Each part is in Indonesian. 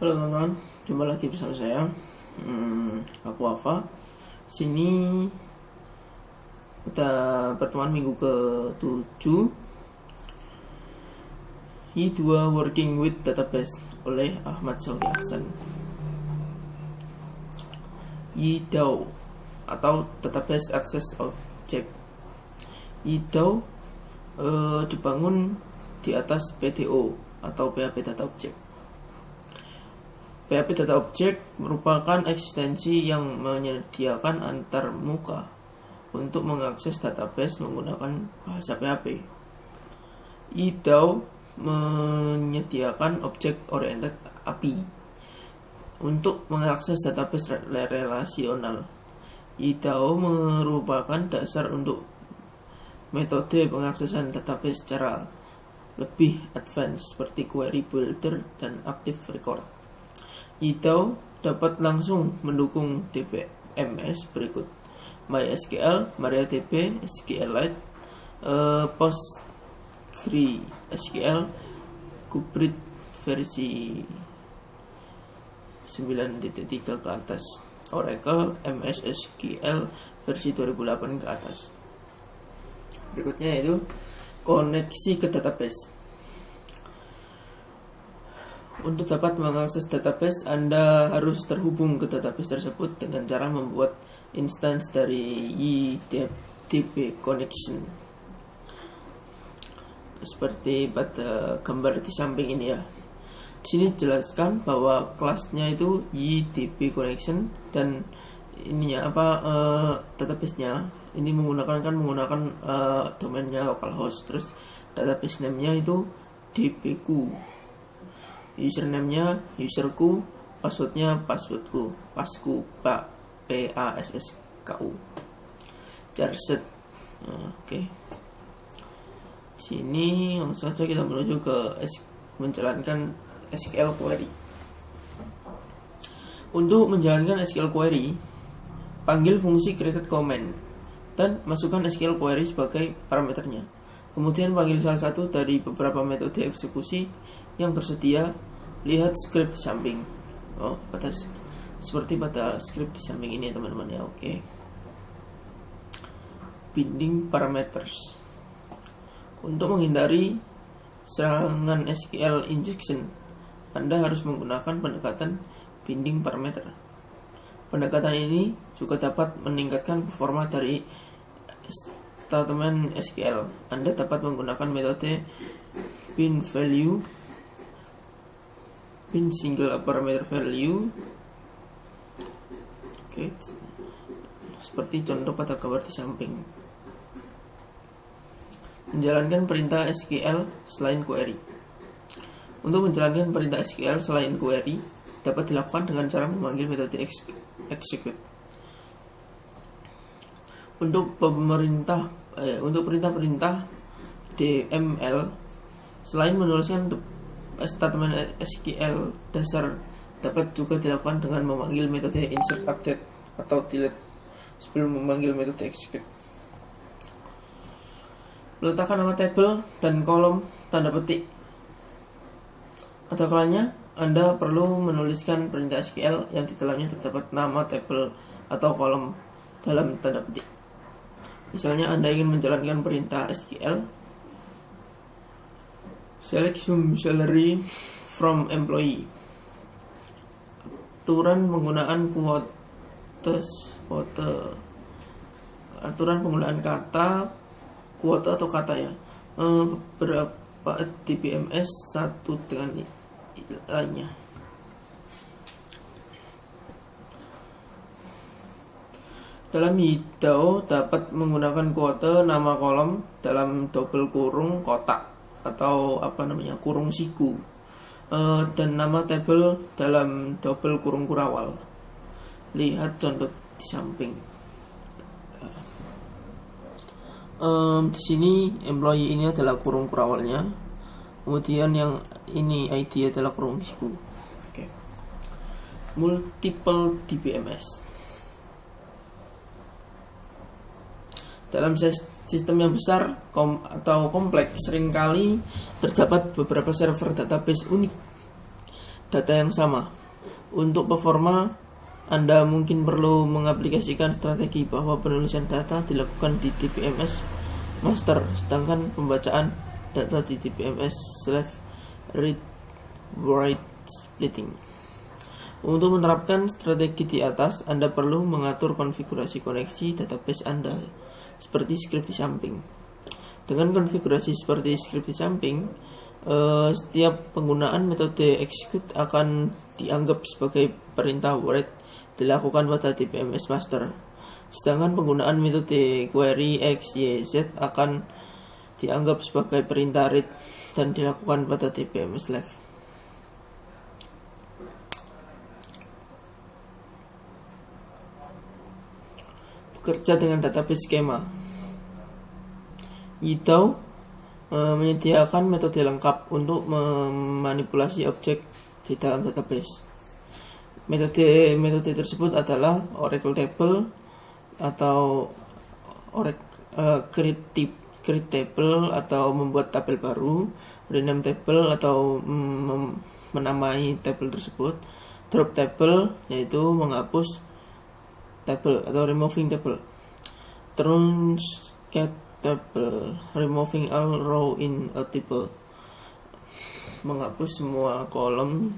Halo teman-teman, jumpa lagi bersama saya. Aku Wafa. Sini kita pertemuan minggu ke-7 Y2 Working with Database oleh Ahmad Zaki Hasan. Y2 atau Database Access Object. Y2 dibangun di atas PDO atau PHP Data Object. PHP Data Object merupakan eksistensi yang menyediakan antar muka untuk mengakses database menggunakan bahasa PHP. Y2 menyediakan Object Oriented API untuk mengakses database relasional. Y2 merupakan dasar untuk metode pengaksesan database secara lebih advance seperti query builder dan active record. Y2 dapat langsung mendukung DBMS berikut: MySQL, MariaDB, SQLite, PostgreSQL, Kubrit versi 9.3 ke atas, Oracle MS SQL versi 2008 ke atas. Berikutnya yaitu koneksi ke database. Untuk dapat mengakses database, Anda harus terhubung ke database tersebut dengan cara membuat instance dari YDB connection. Seperti pada gambar di samping ini ya. Di sini dijelaskan bahwa kelasnya itu YDB connection dan ininya database-nya ini menggunakan domainnya localhost. Terus database name-nya itu dbku. Username-nya userku, password-nya passwordku, pasku, PASSKU. Charset. Oke. Sini langsung saja kita menuju ke menjalankan SQL query. Untuk menjalankan SQL query, panggil fungsi create command dan masukkan SQL query sebagai parameternya. Kemudian panggil salah satu dari beberapa metode eksekusi yang tersedia. Lihat script di samping. Seperti pada script di samping ini ya teman-teman ya. Oke. Binding parameters. Untuk menghindari serangan SQL injection, Anda harus menggunakan pendekatan binding parameter. Pendekatan ini juga dapat meningkatkan performa dari statement SQL. Anda dapat menggunakan metode bin single parameter value. Oke. Seperti contoh pada gambar di samping. Menjalankan perintah SQL selain query. Untuk menjalankan perintah SQL selain query dapat dilakukan dengan cara memanggil metode execute. Untuk perintah-perintah DML, selain menuliskan statement SQL dasar, dapat juga dilakukan dengan memanggil metode insert update atau delete sebelum memanggil metode execute. Meletakkan nama tabel dan kolom tanda petik. Ada kalanya Anda perlu menuliskan perintah SQL yang di dalamnya terdapat nama tabel atau kolom dalam tanda petik. Misalnya Anda ingin menjalankan perintah SQL select some salary from employee. Aturan penggunaan aturan penggunaan kata kuota atau kata ya. Beberapa DBMS satu dengan lainnya. Dalam Y2 dapat menggunakan kuota nama kolom dalam double kurung kotak atau kurung siku, dan nama tabel dalam double kurung kurawal. Lihat contoh di samping. Di sini employee ini adalah kurung kurawalnya, kemudian yang ini ID adalah kurung siku. Oke. Multiple DBMS. Dalam sistem yang besar atau kompleks, seringkali terdapat beberapa server database unik data yang sama. Untuk performa, Anda mungkin perlu mengaplikasikan strategi bahwa penulisan data dilakukan di DBMS master, sedangkan pembacaan data di DBMS/read write splitting. Untuk menerapkan strategi di atas, Anda perlu mengatur konfigurasi koneksi database Anda seperti skrip di samping. Dengan konfigurasi seperti skrip di samping, setiap penggunaan metode execute akan dianggap sebagai perintah write dilakukan pada DBMS master. Sedangkan penggunaan metode query x, y, z akan dianggap sebagai perintah read dan dilakukan pada DBMS left. Bekerja dengan database skema. YDAW menyediakan metode lengkap untuk memanipulasi objek di dalam database. Metode tersebut adalah Oracle Table atau create table atau membuat tabel baru, rename table atau menamai tabel tersebut, drop table yaitu menghapus table atau removing table, truncate table, removing all row in a table, menghapus semua kolom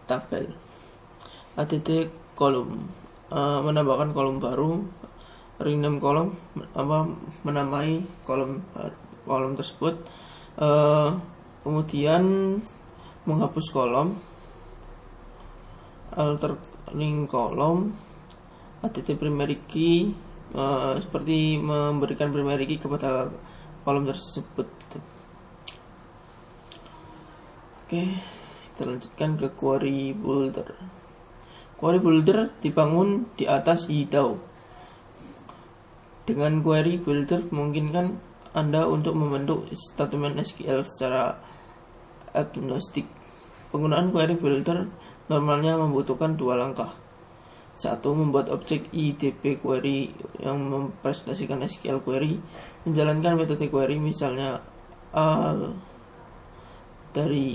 tabel. Add kolom, menambahkan kolom baru, rename kolom, menamai kolom tersebut, kemudian menghapus kolom, altering kolom, add primary key, seperti memberikan primary key kepada kolom tersebut. Oke, kita lanjutkan ke query builder. Query builder dibangun di atas YDAW. Dengan query builder memungkinkan Anda untuk membentuk statement SQL secara agnostik. Penggunaan query builder normalnya membutuhkan dua langkah. Satu, membuat objek IDB query yang mempresentasikan SQL query, menjalankan metode query misalnya al dari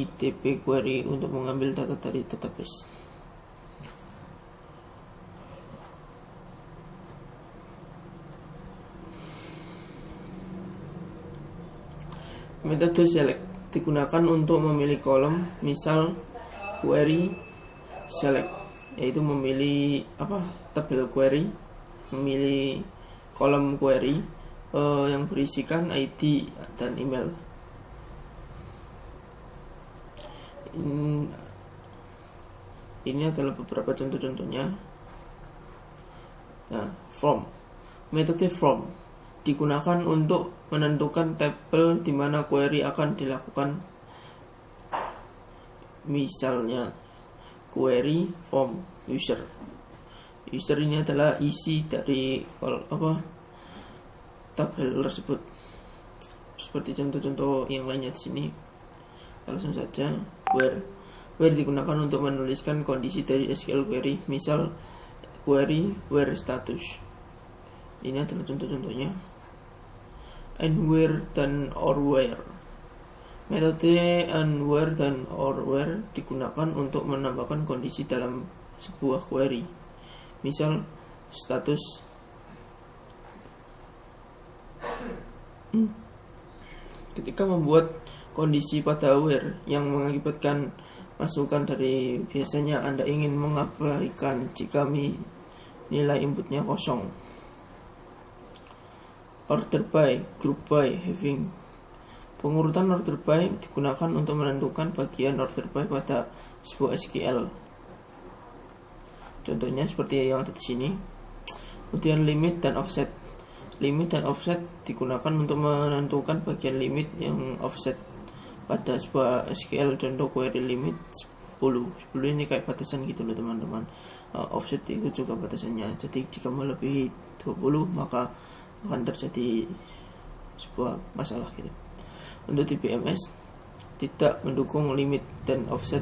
IDB query untuk mengambil data dari database. Metode select digunakan untuk memilih kolom, misal query select, yaitu memilih tabel query, memilih kolom query yang berisikan ID dan email. Ini adalah beberapa contoh-contohnya. Nah, from, metode from digunakan untuk menentukan tabel di mana query akan dilakukan. Misalnya query from user. User ini adalah isi dari tabel tersebut. Seperti contoh-contoh yang lainnya di sini. Langsung saja where digunakan untuk menuliskan kondisi dari SQL query. Misal query where status. Ini adalah contoh-contohnya. And where dan or where. Metode and where dan or where digunakan untuk menambahkan kondisi dalam sebuah query. Misal status ketika membuat kondisi pada where yang mengakibatkan masukan dari biasanya Anda ingin mengabaikan jika nilai inputnya kosong. Order by, group by, having. Pengurutan order by digunakan untuk menentukan bagian order by pada sebuah SQL. Contohnya seperti yang ada di sini. Kemudian limit dan offset. Limit dan offset digunakan untuk menentukan bagian limit yang offset pada sebuah SQL. Contoh query limit 10 ini kayak batasan gitu loh teman-teman. Offset itu juga batasannya. Jadi jika melebihi 20 maka akan terjadi sebuah masalah gitu. Untuk DBMS tidak mendukung limit dan offset.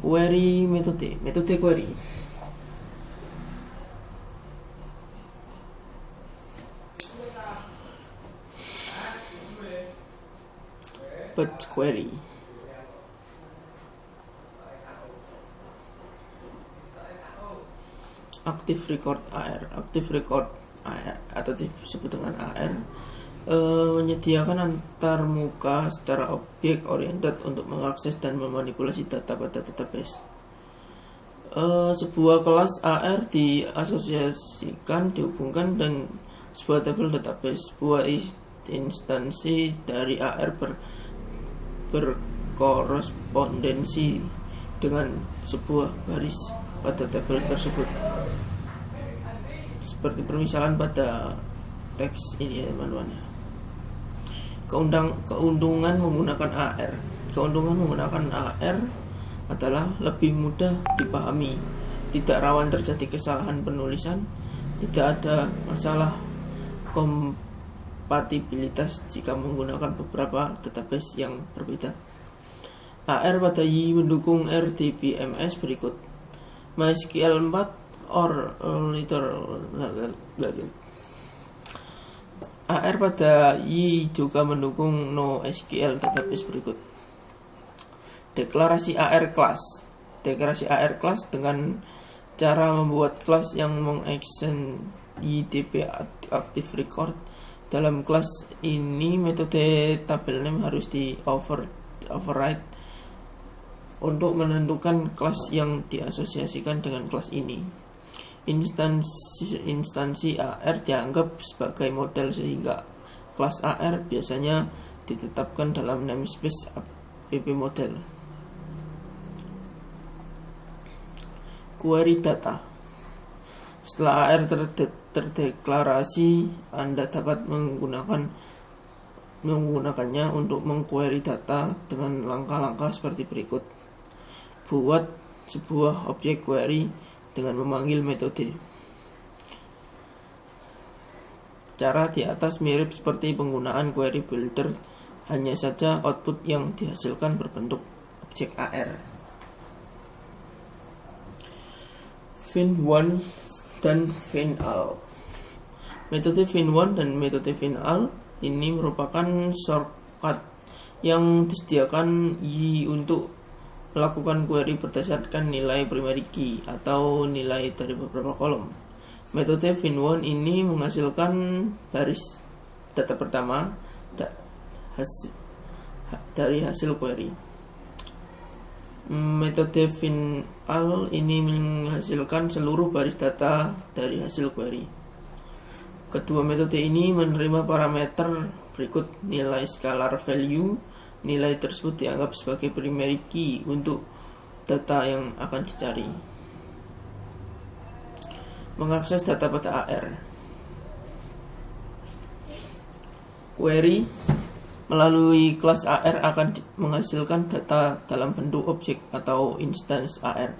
Query metode query. batch query. Active record AR atau disebut dengan AR menyediakan antarmuka secara objek oriented untuk mengakses dan memanipulasi data pada database. Sebuah kelas AR diasosiasikan, dihubungkan dengan sebuah tabel database. Sebuah instansi dari AR berkorespondensi dengan sebuah baris pada tabel tersebut. Seperti permisalan pada teks ini ya teman-teman. Keuntungan menggunakan AR. Keuntungan menggunakan AR adalah lebih mudah dipahami, tidak rawan terjadi kesalahan penulisan, tidak ada masalah kompatibilitas jika menggunakan beberapa database yang berbeda. AR pada Y mendukung RDBMS berikut: MySQL 4 or later. AR pada Y juga mendukung NoSQL database berikut. Deklarasi AR class. Deklarasi AR class dengan cara membuat kelas yang mengakses YDB active record. Dalam kelas ini metode tabel name harus di override untuk menentukan kelas yang diasosiasikan dengan kelas ini. Instansi AR dianggap sebagai model sehingga kelas AR biasanya ditetapkan dalam namespace app model. Query data. Setelah AR terdeklarasi, Anda dapat menggunakannya untuk mengquery data dengan langkah-langkah seperti berikut. Buat sebuah objek query dengan memanggil metode. Cara di atas mirip seperti penggunaan query builder, hanya saja output yang dihasilkan berbentuk objek AR. fin1 dan fin_all. Metode fin1 dan metode fin_all ini merupakan shortcut yang disediakan Y untuk melakukan query berdasarkan nilai primary key atau nilai dari beberapa kolom. Metode fin1 ini menghasilkan baris data pertama dari hasil query. Metode fin_all ini menghasilkan seluruh baris data dari hasil query. Kedua metode ini menerima parameter berikut: nilai scalar value. Nilai tersebut dianggap sebagai primary key untuk data yang akan dicari. Mengakses data pada AR. Query melalui kelas AR akan menghasilkan data dalam bentuk objek atau instance AR.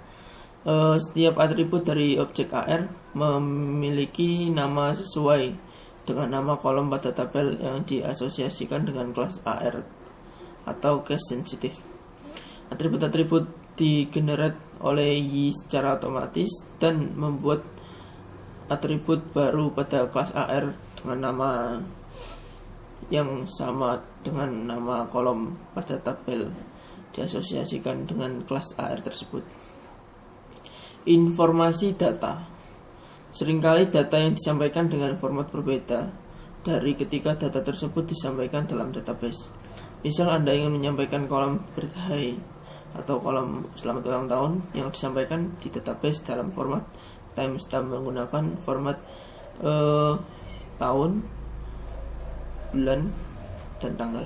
Setiap atribut dari objek AR memiliki nama sesuai dengan nama kolom pada tabel yang diasosiasikan dengan kelas AR atau case sensitive. Atribut-atribut digenerate oleh Y secara otomatis dan membuat atribut baru pada kelas AR dengan nama yang sama dengan nama kolom pada tabel diasosiasikan dengan kelas AR tersebut. Informasi data. Seringkali data yang disampaikan dengan format berbeda dari ketika data tersebut disampaikan dalam database. Misal Anda ingin menyampaikan kolom birthday atau kolom selamat ulang tahun yang disampaikan di database dalam format timestamp menggunakan format tahun, bulan, dan tanggal.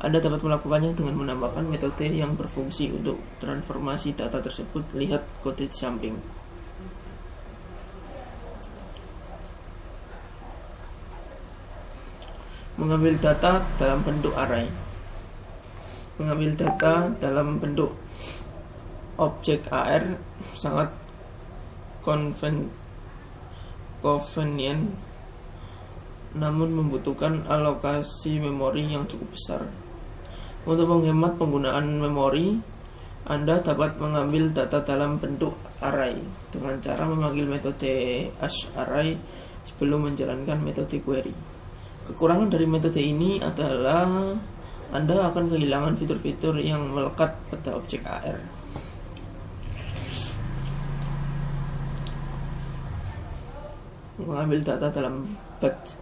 Anda dapat melakukannya dengan menambahkan metode yang berfungsi untuk transformasi data tersebut. Lihat kode di samping. Mengambil data dalam bentuk array. Mengambil data dalam bentuk objek AR sangat convenient, namun membutuhkan alokasi memori yang cukup besar. Untuk menghemat penggunaan memori, Anda dapat mengambil data dalam bentuk array dengan cara memanggil metode hashArray sebelum menjalankan metode query. Kekurangan dari metode ini adalah Anda akan kehilangan fitur-fitur yang melekat pada objek AR. Mengambil data dalam batch.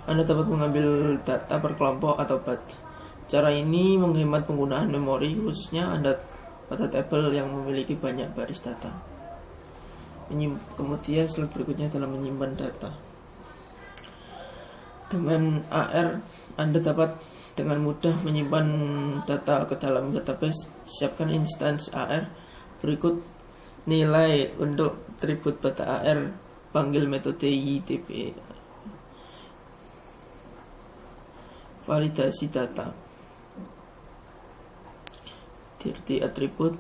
Anda dapat mengambil data per kelompok atau batch. Cara ini menghemat penggunaan memori, khususnya Anda pada tabel yang memiliki banyak baris data. Kemudian slide berikutnya adalah menyimpan data. Dengan AR, Anda dapat dengan mudah menyimpan data ke dalam database. Siapkan instansi AR. Berikut nilai untuk atribut pada AR. Panggil metode YDP. Validasi data. Dirty atribut.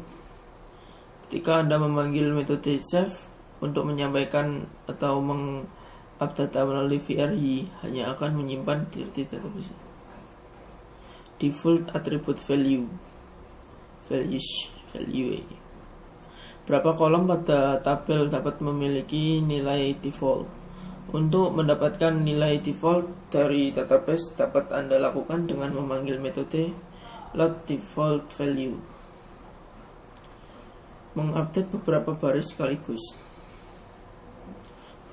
Ketika Anda memanggil metode save untuk menyampaikan atau meng-up data melalui VRY, hanya akan menyimpan dirty database. Default attribute value. Berapa kolom pada tabel dapat memiliki nilai default. Untuk mendapatkan nilai default dari database dapat Anda lakukan dengan memanggil metode load default value. Mengupdate beberapa baris sekaligus.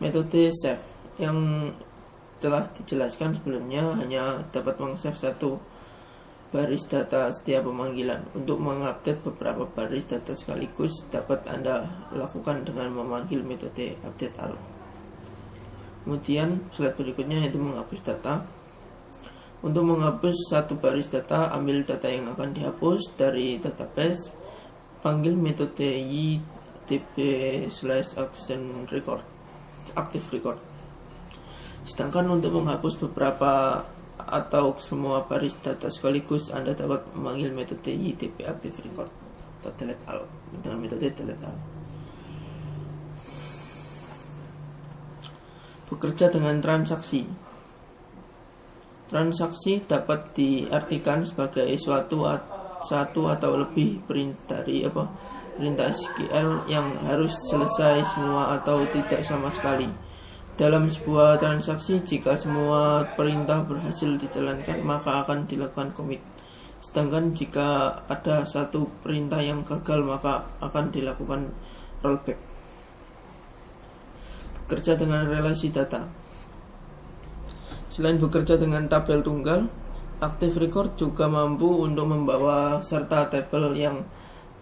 Metode save yang telah dijelaskan sebelumnya hanya dapat meng-save satu baris data setiap pemanggilan. Untuk mengupdate beberapa baris data sekaligus dapat Anda lakukan dengan memanggil metode update all. Kemudian slide berikutnya yaitu menghapus data. Untuk menghapus satu baris data, ambil data yang akan dihapus dari database, panggil metode YDP/active record. Sedangkan untuk menghapus beberapa atau semua baris data sekaligus, Anda dapat memanggil metode YDP active record atau delete all dengan metode delete all. Bekerja dengan transaksi. Transaksi dapat diartikan sebagai satu atau lebih perintah SQL yang harus selesai semua atau tidak sama sekali. Dalam sebuah transaksi, jika semua perintah berhasil dijalankan, maka akan dilakukan commit. Sedangkan jika ada satu perintah yang gagal, maka akan dilakukan rollback. Bekerja dengan relasi data. Selain bekerja dengan tabel tunggal, Active Record juga mampu untuk membawa serta tabel yang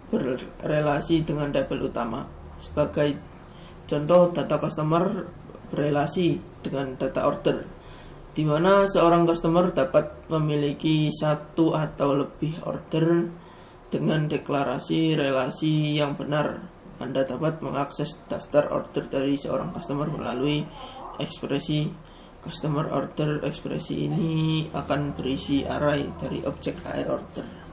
berrelasi dengan tabel utama. Sebagai contoh, data customer berrelasi dengan data order, di mana seorang customer dapat memiliki satu atau lebih order. Dengan deklarasi relasi yang benar, Anda dapat mengakses daftar order dari seorang customer melalui ekspresi customer order. Ekspresi ini akan berisi array dari objek AR order.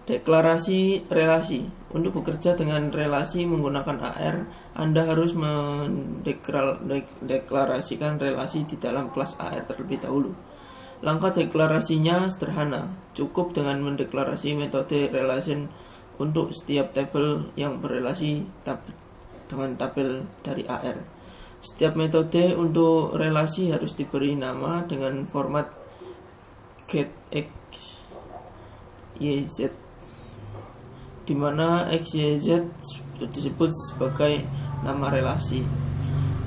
Deklarasi relasi. Untuk bekerja dengan relasi menggunakan AR, Anda harus mendeklarasikan relasi di dalam kelas AR terlebih dahulu. Langkah deklarasinya sederhana, cukup dengan mendeklarasi metode relation untuk setiap tabel yang berrelasi dengan tabel dari AR. Setiap metode untuk relasi harus diberi nama dengan format getXYZ, di mana XYZ disebut sebagai nama relasi.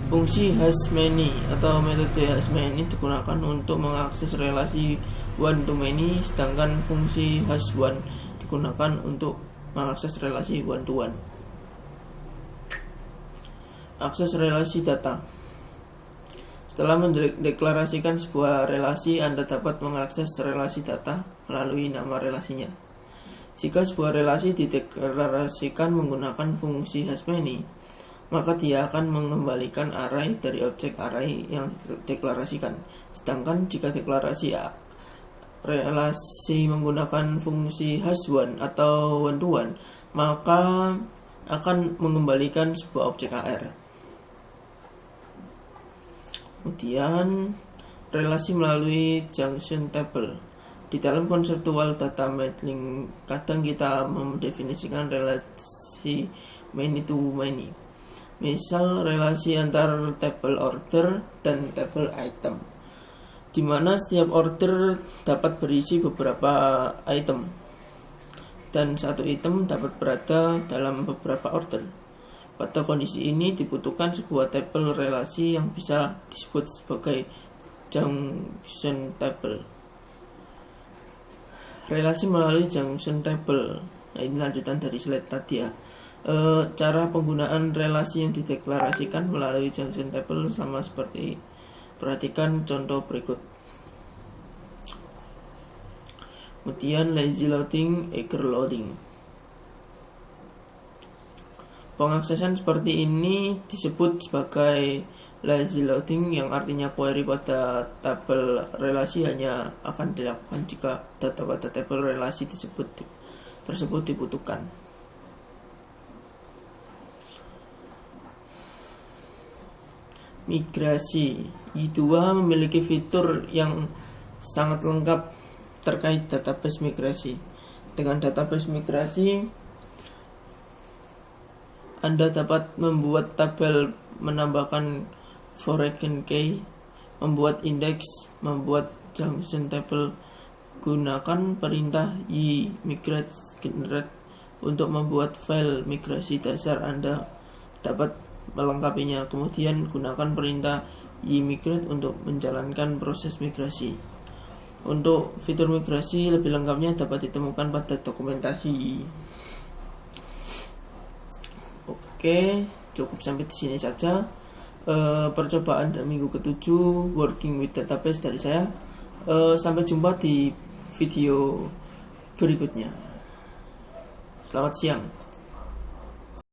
Fungsi hasMany atau metode hasMany digunakan untuk mengakses relasi one to many, sedangkan fungsi hasOne digunakan untuk mengakses relasi one to one. Akses relasi data. Setelah mendeklarasikan sebuah relasi, Anda dapat mengakses relasi data melalui nama relasinya. Jika sebuah relasi dideklarasikan menggunakan fungsi hasMany, maka dia akan mengembalikan array dari objek array yang dideklarasikan. Sedangkan jika deklarasi relasi menggunakan fungsi hasOne atau one to one, maka akan mengembalikan sebuah objek AR. Kemudian relasi melalui junction table. Di dalam konseptual data modeling, kadang kita mendefinisikan relasi many to many. Misal relasi antar table order dan table item, di mana setiap order dapat berisi beberapa item dan satu item dapat berada dalam beberapa order. Pada kondisi ini dibutuhkan sebuah table relasi yang bisa disebut sebagai junction table. Relasi melalui junction table. Nah, ini lanjutan dari slide tadi ya. Cara penggunaan relasi yang dideklarasikan melalui junction table sama seperti, perhatikan contoh berikut. Kemudian lazy loading, eager loading. Pengaksesan seperti ini disebut sebagai lazy loading, yang artinya query pada tabel relasi hanya akan dilakukan jika data pada tabel relasi tersebut dibutuhkan. Migrasi. Y2 memiliki fitur yang sangat lengkap terkait database migrasi. Dengan database migrasi, Anda dapat membuat tabel, menambahkan foreign key, membuat indeks, membuat junction table. Gunakan perintah ymigrate generate untuk membuat file migrasi dasar. Anda dapat melengkapinya. Kemudian gunakan perintah ymigrate untuk menjalankan proses migrasi. Untuk fitur migrasi lebih lengkapnya dapat ditemukan pada dokumentasi. Oke, cukup sampai di sini saja percobaan dan minggu ke-7 working with database dari saya. Sampai jumpa di video berikutnya. Selamat siang.